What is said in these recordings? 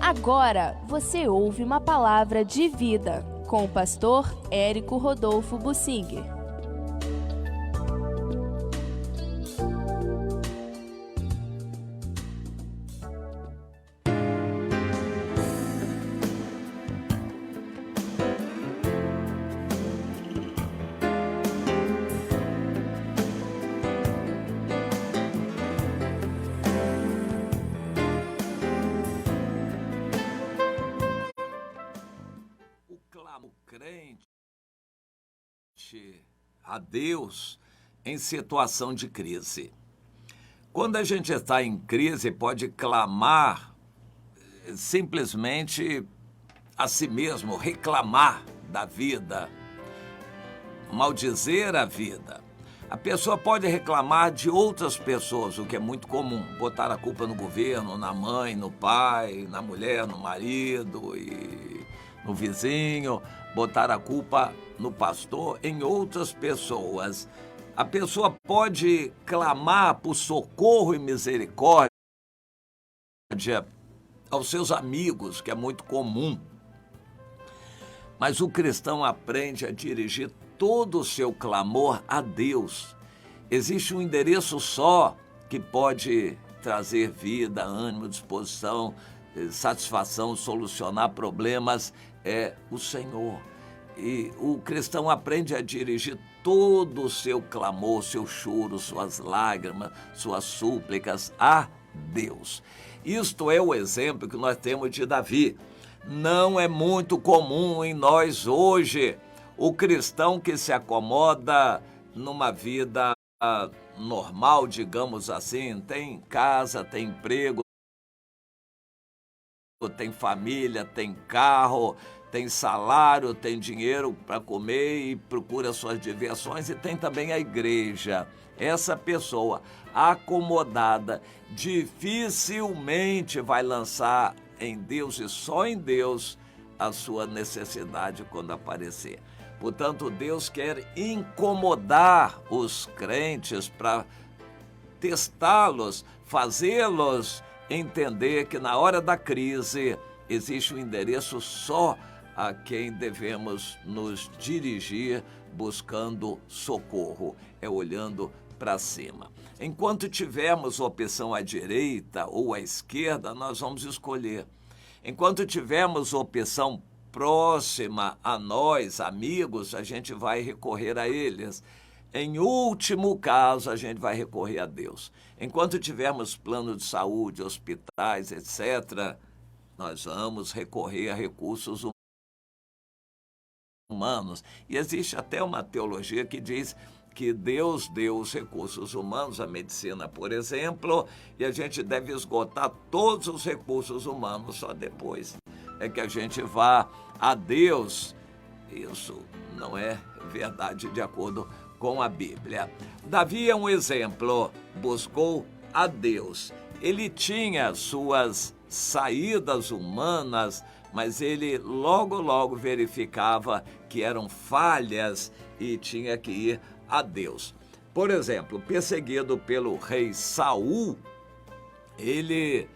Agora você ouve uma palavra de vida com o pastor Érico Rodolfo Bussinger. O crente a Deus em situação de crise. Quando a gente está em crise, pode clamar simplesmente a si mesmo, reclamar da vida, maldizer a vida. A pessoa pode reclamar de outras pessoas, o que é muito comum, botar a culpa no governo, na mãe, no pai, na mulher, no marido e no vizinho, botar a culpa no pastor, em outras pessoas. A pessoa pode clamar por socorro e misericórdia aos seus amigos, que é muito comum. Mas o cristão aprende a dirigir todo o seu clamor a Deus. Existe um endereço só que pode trazer vida, ânimo, disposição, satisfação, solucionar problemas, é o Senhor. E o cristão aprende a dirigir todo o seu clamor, seu choro, suas lágrimas, suas súplicas a Deus. Isto é o exemplo que nós temos de Davi. Não é muito comum em nós hoje o cristão que se acomoda numa vida normal, digamos assim, tem casa, tem emprego, tem família, tem carro, tem salário, tem dinheiro para comer e procura suas diversões, e tem também a igreja. Essa pessoa acomodada dificilmente vai lançar em Deus e só em Deus a sua necessidade quando aparecer. Portanto, Deus quer incomodar os crentes para testá-los, fazê-los entender que na hora da crise existe um endereço só a quem devemos nos dirigir buscando socorro, é olhando para cima. Enquanto tivermos opção à direita ou à esquerda, nós vamos escolher. Enquanto tivermos opção próxima a nós, amigos, a gente vai recorrer a eles. Em último caso, a gente vai recorrer a Deus. Enquanto tivermos plano de saúde, hospitais, etc., nós vamos recorrer a recursos humanos. E existe até uma teologia que diz que Deus deu os recursos humanos, a medicina, por exemplo, e a gente deve esgotar todos os recursos humanos, só depois é que a gente vá a Deus. Isso não é verdade de acordo com a Bíblia. Davi é um exemplo, buscou a Deus. Ele tinha suas saídas humanas, mas ele logo verificava que eram falhas e tinha que ir a Deus. Por exemplo, perseguido pelo rei Saul, ele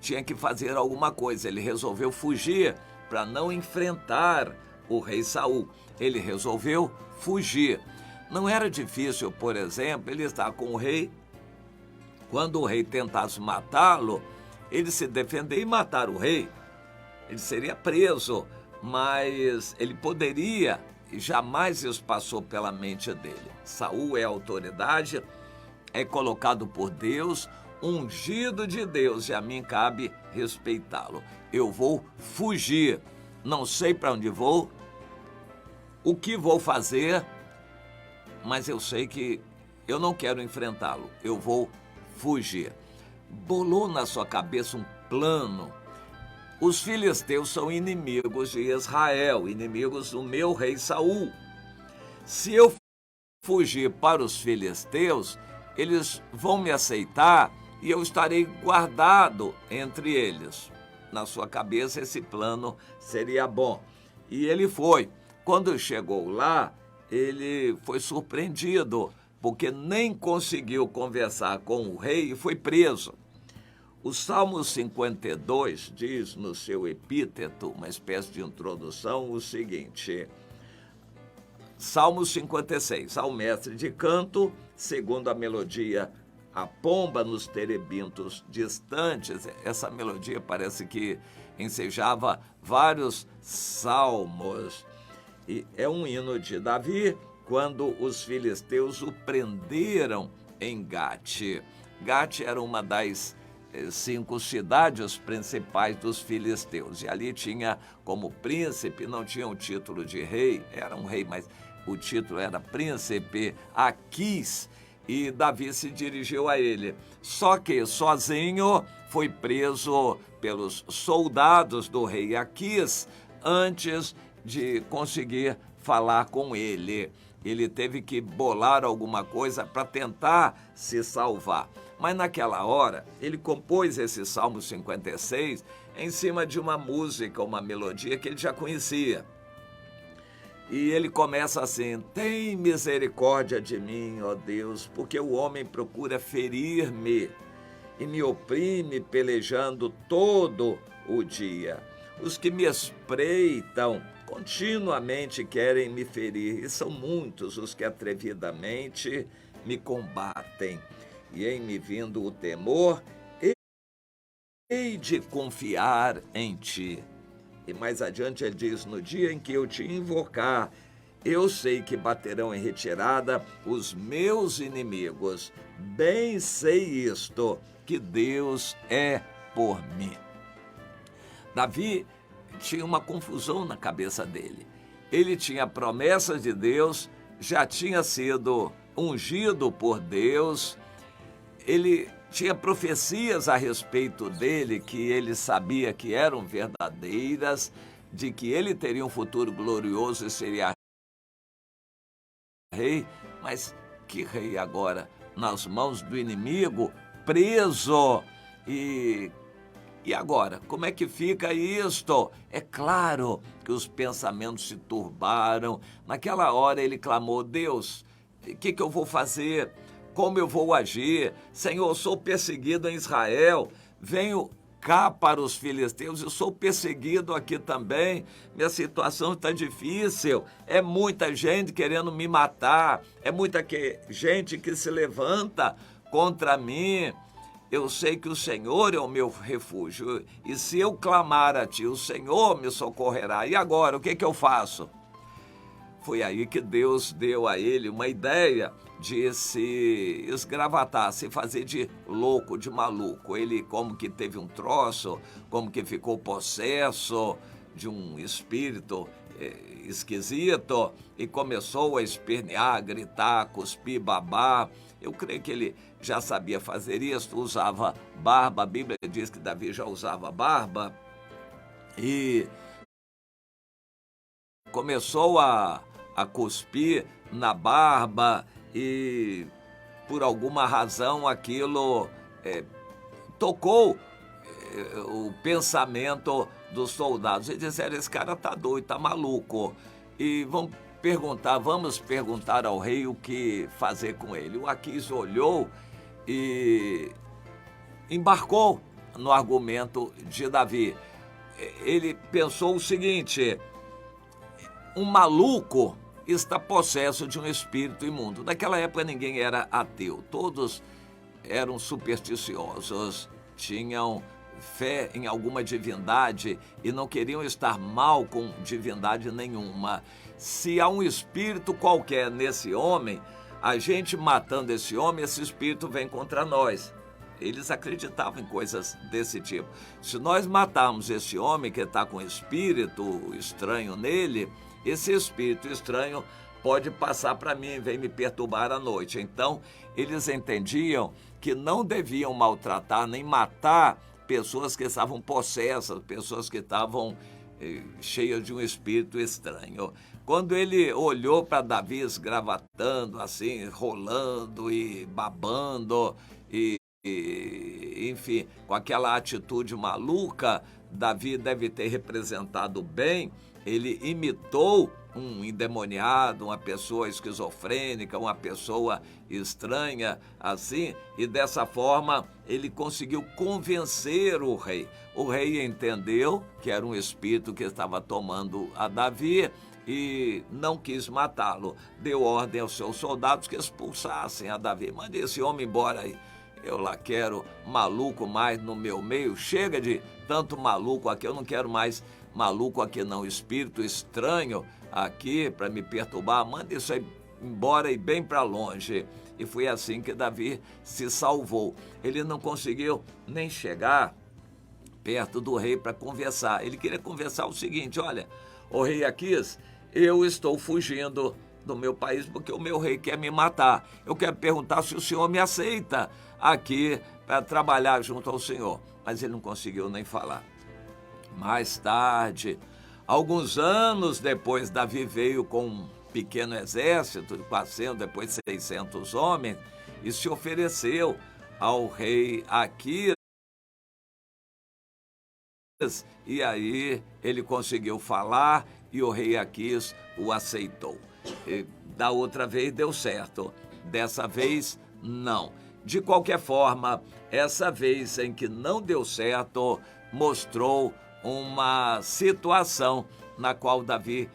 tinha que fazer alguma coisa. Ele resolveu fugir para não enfrentar o rei Saul. Ele resolveu fugir. Não era difícil, por exemplo, ele estar com o rei. Quando o rei tentasse matá-lo, ele se defender e matar o rei. Ele seria preso, mas ele poderia, e jamais isso passou pela mente dele. Saul é autoridade, é colocado por Deus, ungido de Deus, e a mim cabe respeitá-lo. Eu vou fugir, não sei para onde vou, o que vou fazer, mas eu sei que eu não quero enfrentá-lo, eu vou fugir. Bolou na sua cabeça um plano. Os filisteus são inimigos de Israel, inimigos do meu rei Saul. Se eu fugir para os filisteus, eles vão me aceitar e eu estarei guardado entre eles. Na sua cabeça esse plano seria bom. E ele foi. Quando chegou lá, ele foi surpreendido, porque nem conseguiu conversar com o rei e foi preso. O Salmo 52 diz no seu epíteto, uma espécie de introdução, o seguinte: Salmo 56, ao mestre de canto, segundo a melodia, a pomba nos terebintos distantes. Essa melodia parece que ensejava vários salmos. E é um hino de Davi, quando os filisteus o prenderam em Gate. Gate era uma das 5 cidades principais dos filisteus. E ali tinha como príncipe, não tinha o título de rei, era um rei, mas o título era príncipe Aquis, e Davi se dirigiu a ele. Só que sozinho foi preso pelos soldados do rei Aquis antes de conseguir falar com ele. Ele teve que bolar alguma coisa para tentar se salvar. Mas naquela hora, ele compôs esse Salmo 56 em cima de uma música, uma melodia que ele já conhecia. E ele começa assim: tem misericórdia de mim, ó Deus, porque o homem procura ferir-me e me oprime pelejando todo o dia. Os que me espreitam continuamente querem me ferir, e são muitos os que atrevidamente me combatem. E em me vindo o temor, hei de confiar em ti. E mais adiante ele diz: no dia em que eu te invocar, eu sei que baterão em retirada os meus inimigos. Bem sei isto, que Deus é por mim. Davi tinha uma confusão na cabeça dele. Ele tinha promessas de Deus, já tinha sido ungido por Deus, ele tinha profecias a respeito dele que ele sabia que eram verdadeiras, de que ele teria um futuro glorioso e seria rei. Mas que rei agora? Nas mãos do inimigo, preso. E agora? Como é que fica isto? É claro que os pensamentos se turbaram. Naquela hora ele clamou: Deus, o que eu vou fazer? Como eu vou agir? Senhor, sou perseguido em Israel, venho cá para os filisteus, eu sou perseguido aqui também, minha situação está difícil, é muita gente querendo me matar, é muita gente que se levanta contra mim. Eu sei que o Senhor é o meu refúgio, e se eu clamar a ti, o Senhor me socorrerá. E agora, o que eu faço? Foi aí que Deus deu a ele uma ideia de se esgravatar, se fazer de louco, de maluco. Ele como que teve um troço, como que ficou possesso de um espírito esquisito e começou a espernear, gritar, cuspir, babar. Eu creio que ele já sabia fazer isso, usava barba. A Bíblia diz que Davi já usava barba e começou a cuspir na barba, e por alguma razão aquilo tocou o pensamento dos soldados. Eles disseram: esse cara tá doido, tá maluco, e vamos perguntar ao rei o que fazer com ele. O Aquis olhou e embarcou no argumento de Davi. Ele pensou o seguinte: um maluco está possesso de um espírito imundo. Naquela época ninguém era ateu, todos eram supersticiosos, tinham fé em alguma divindade e não queriam estar mal com divindade nenhuma. Se há um espírito qualquer nesse homem, a gente matando esse homem, esse espírito vem contra nós. Eles acreditavam em coisas desse tipo. Se nós matarmos esse homem que está com espírito estranho nele, esse espírito estranho pode passar para mim e vem me perturbar à noite. Então, eles entendiam que não deviam maltratar nem matar pessoas que estavam possessas, pessoas que estavam cheias de um espírito estranho. Quando ele olhou para Davi esgravatando, assim, rolando e babando, enfim, com aquela atitude maluca, Davi deve ter representado bem. ele imitou um endemoniado, uma pessoa esquizofrênica, uma pessoa estranha, assim, e dessa forma ele conseguiu convencer o rei. O rei entendeu que era um espírito que estava tomando a Davi e não quis matá-lo. Deu ordem aos seus soldados que expulsassem a Davi. Mande esse homem embora aí. Eu lá quero maluco mais no meu meio. Chega de tanto maluco aqui, eu não quero mais maluco aqui não, espírito estranho aqui para me perturbar. Manda isso aí embora e bem para longe. E foi assim que Davi se salvou. Ele não conseguiu nem chegar perto do rei para conversar. Ele queria conversar o seguinte: olha, o rei Aquis, eu estou fugindo do meu país porque o meu rei quer me matar. Eu quero perguntar se o senhor me aceita aqui para trabalhar junto ao senhor. Mas ele não conseguiu nem falar. Mais tarde, alguns anos depois, Davi veio com um pequeno exército de 400, depois 600 homens, e se ofereceu ao rei Aquis. E aí ele conseguiu falar e o rei Aquis o aceitou. E da outra vez deu certo, dessa vez não. De qualquer forma, essa vez em que não deu certo, mostrou uma situação na qual Davi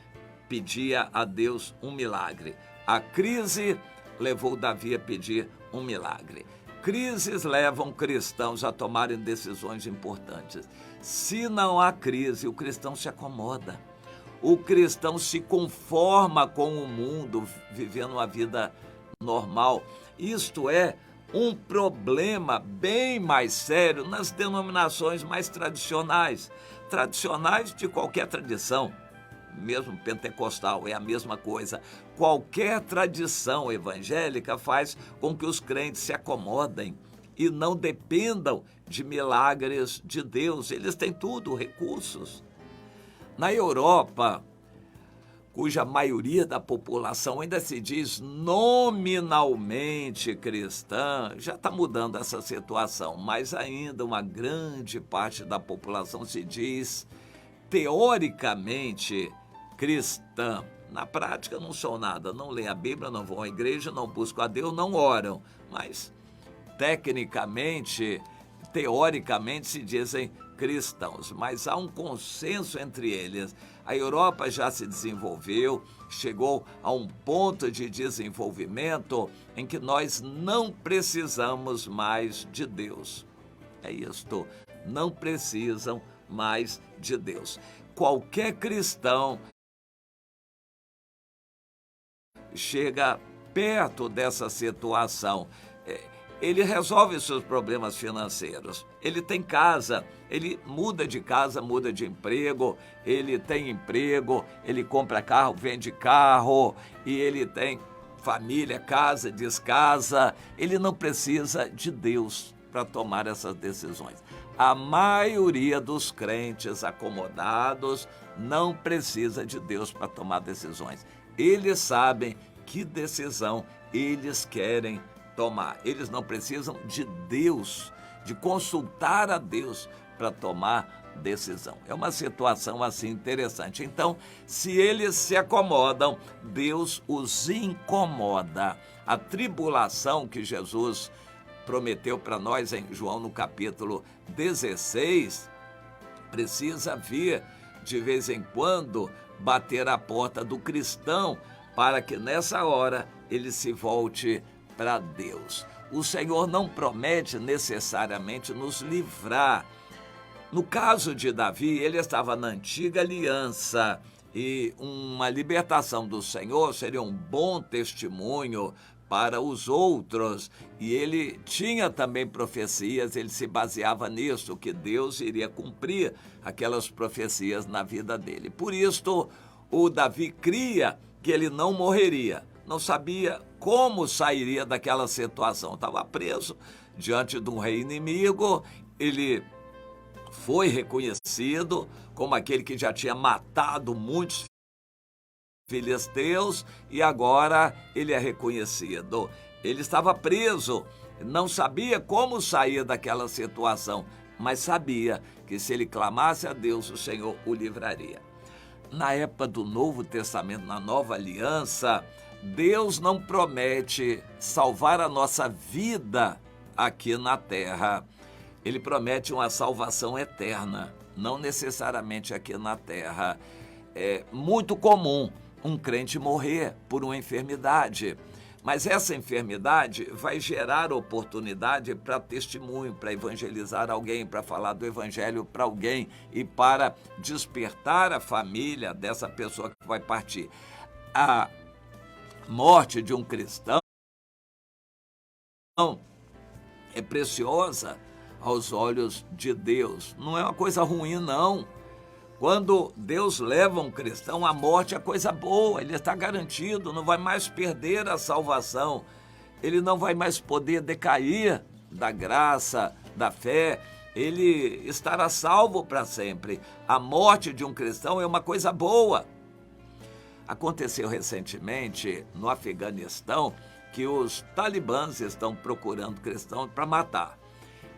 pedia a Deus um milagre. A crise levou Davi a pedir um milagre. Crises levam cristãos a tomarem decisões importantes. Se não há crise, o cristão se acomoda. O cristão se conforma com o mundo, vivendo uma vida normal. Isto é um problema bem mais sério nas denominações mais tradicionais de qualquer tradição, mesmo pentecostal, é a mesma coisa. Qualquer tradição evangélica faz com que os crentes se acomodem e não dependam de milagres de Deus. Eles têm tudo, recursos. Na Europa, cuja maioria da população ainda se diz nominalmente cristã, já está mudando essa situação, mas ainda uma grande parte da população se diz teoricamente cristã. Na prática não são nada, não leem a Bíblia, não vão à igreja, não buscam a Deus, não oram, mas tecnicamente, teoricamente se dizem cristãos, mas há um consenso entre eles. A Europa já se desenvolveu, chegou a um ponto de desenvolvimento em que nós não precisamos mais de Deus. É isto, não precisam mais de Deus. Qualquer cristão chega perto dessa situação. Ele resolve seus problemas financeiros, ele tem casa, ele muda de casa, muda de emprego, ele tem emprego, ele compra carro, vende carro, e ele tem família, casa, descasa. Ele não precisa de Deus para tomar essas decisões. A maioria dos crentes acomodados não precisa de Deus para tomar decisões. Eles sabem que decisão eles querem tomar. Eles não precisam de Deus, de consultar a Deus para tomar decisão. É uma situação assim interessante. Então, se eles se acomodam, Deus os incomoda. A tribulação que Jesus prometeu para nós em João no capítulo 16, precisa vir de vez em quando bater a porta do cristão para que nessa hora ele se volte para Deus. O Senhor não promete necessariamente nos livrar. No caso de Davi, ele estava na antiga aliança e uma libertação do Senhor seria um bom testemunho para os outros. E ele tinha também profecias, ele se baseava nisso, que Deus iria cumprir aquelas profecias na vida dele. Por isso, o Davi cria que ele não morreria. Não sabia como sairia daquela situação. Estava preso diante de um rei inimigo. Ele foi reconhecido como aquele que já tinha matado muitos filisteus e agora ele é reconhecido. Ele estava preso, não sabia como sair daquela situação, mas sabia que se ele clamasse a Deus, o Senhor o livraria. na época do Novo Testamento, na Nova Aliança, Deus não promete salvar a nossa vida aqui na terra. Ele promete uma salvação eterna, não necessariamente aqui na terra. É muito comum um crente morrer por uma enfermidade, mas essa enfermidade vai gerar oportunidade para testemunho, para evangelizar alguém, para falar do evangelho para alguém e para despertar a família dessa pessoa que vai partir. A morte de um cristão é preciosa aos olhos de Deus. Não é uma coisa ruim, não. Quando Deus leva um cristão, a morte é coisa boa, ele está garantido, não vai mais perder a salvação, ele não vai mais poder decair da graça, da fé, ele estará salvo para sempre. A morte de um cristão é uma coisa boa. Aconteceu recentemente no Afeganistão que os talibãs estão procurando cristãos para matar.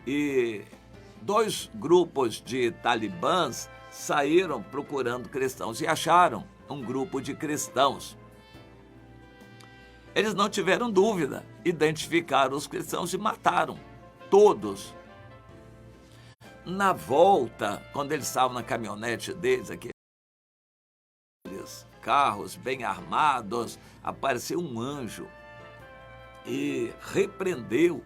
E 2 grupos de talibãs saíram procurando cristãos e acharam um grupo de cristãos. Eles não tiveram dúvida, identificaram os cristãos e mataram todos. Na volta, quando eles estavam na caminhonete deles, aqueles carros bem armados, apareceu um anjo e repreendeu,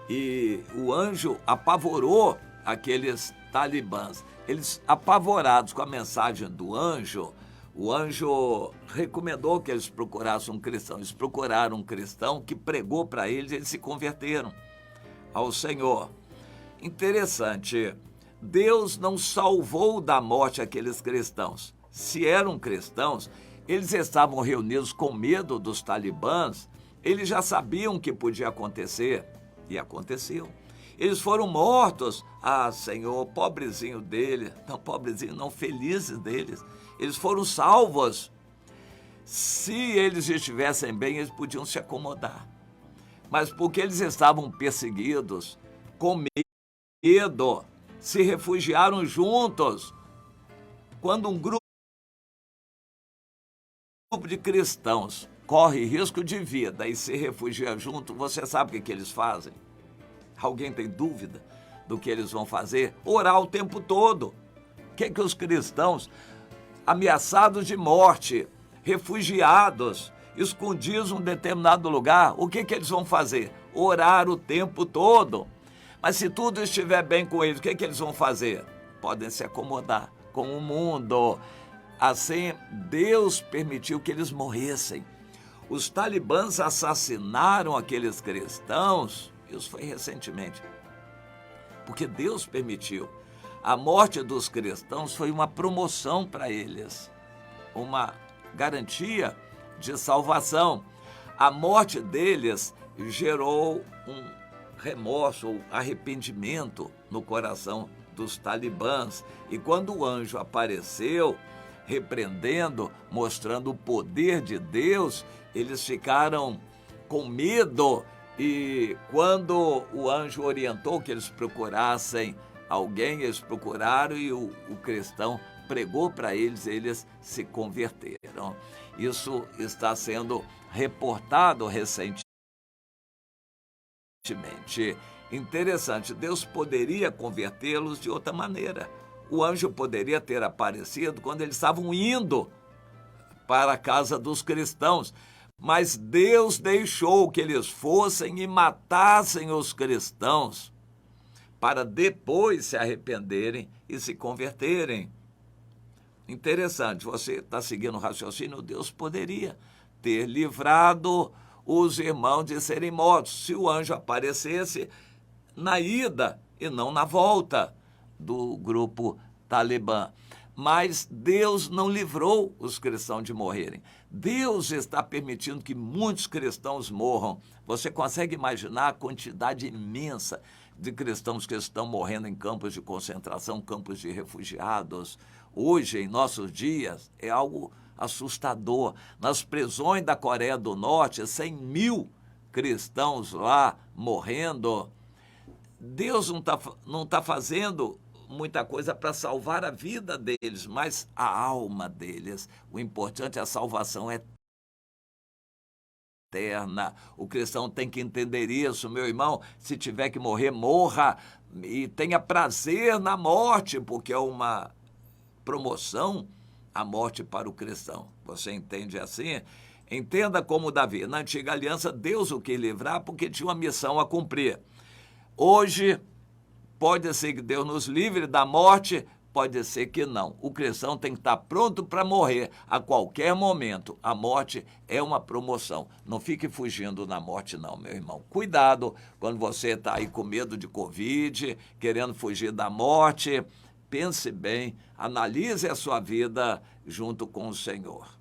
e o anjo apavorou aqueles talibãs. Eles, apavorados com a mensagem do anjo, o anjo recomendou que eles procurassem um cristão. Eles procuraram um cristão que pregou para eles e eles se converteram ao Senhor. Interessante, Deus não salvou da morte aqueles cristãos. Se eram cristãos, eles estavam reunidos com medo dos talibãs, eles já sabiam o que podia acontecer, e aconteceu. Eles foram mortos. Ah, Senhor, pobrezinho dele. Não, pobrezinho não, felizes deles. Eles foram salvos. Se eles estivessem bem, eles podiam se acomodar. Mas porque eles estavam perseguidos, com medo, se refugiaram juntos. Quando um grupo de cristãos corre risco de vida e se refugia junto, você sabe o que eles fazem? Alguém tem dúvida do que eles vão fazer? Orar o tempo todo. O que os cristãos, ameaçados de morte, refugiados, escondidos em um determinado lugar, o que eles vão fazer? Orar o tempo todo. Mas se tudo estiver bem com eles, o que eles vão fazer? Podem se acomodar com o mundo. Assim, Deus permitiu que eles morressem. Os talibãs assassinaram aqueles cristãos. Isso foi recentemente, porque Deus permitiu. A morte dos cristãos foi uma promoção para eles, uma garantia de salvação. A morte deles gerou um remorso, um arrependimento no coração dos talibãs. E quando o anjo apareceu, repreendendo, mostrando o poder de Deus, eles ficaram com medo. E quando o anjo orientou que eles procurassem alguém, eles procuraram e o cristão pregou para eles, eles se converteram. Isso está sendo reportado recentemente. Interessante, Deus poderia convertê-los de outra maneira. O anjo poderia ter aparecido quando eles estavam indo para a casa dos cristãos. Mas Deus deixou que eles fossem e matassem os cristãos para depois se arrependerem e se converterem. Interessante, você está seguindo o raciocínio, Deus poderia ter livrado os irmãos de serem mortos se o anjo aparecesse na ida e não na volta do grupo talibã. Mas Deus não livrou os cristãos de morrerem. Deus está permitindo que muitos cristãos morram. Você consegue imaginar a quantidade imensa de cristãos que estão morrendo em campos de concentração, campos de refugiados? Hoje, em nossos dias, é algo assustador. Nas prisões da Coreia do Norte, 100 mil cristãos lá morrendo. Deus não tá fazendo muita coisa para salvar a vida deles, mas a alma deles. O importante é a salvação eterna. O cristão tem que entender isso, meu irmão. Se tiver que morrer, morra e tenha prazer na morte, porque é uma promoção a morte para o cristão. Você entende assim? Entenda como Davi. Na antiga aliança, Deus o quis livrar porque tinha uma missão a cumprir. Hoje, pode ser que Deus nos livre da morte, pode ser que não. O cristão tem que estar pronto para morrer a qualquer momento. A morte é uma promoção. Não fique fugindo da morte não, meu irmão. Cuidado quando você está aí com medo de Covid, querendo fugir da morte. Pense bem, analise a sua vida junto com o Senhor.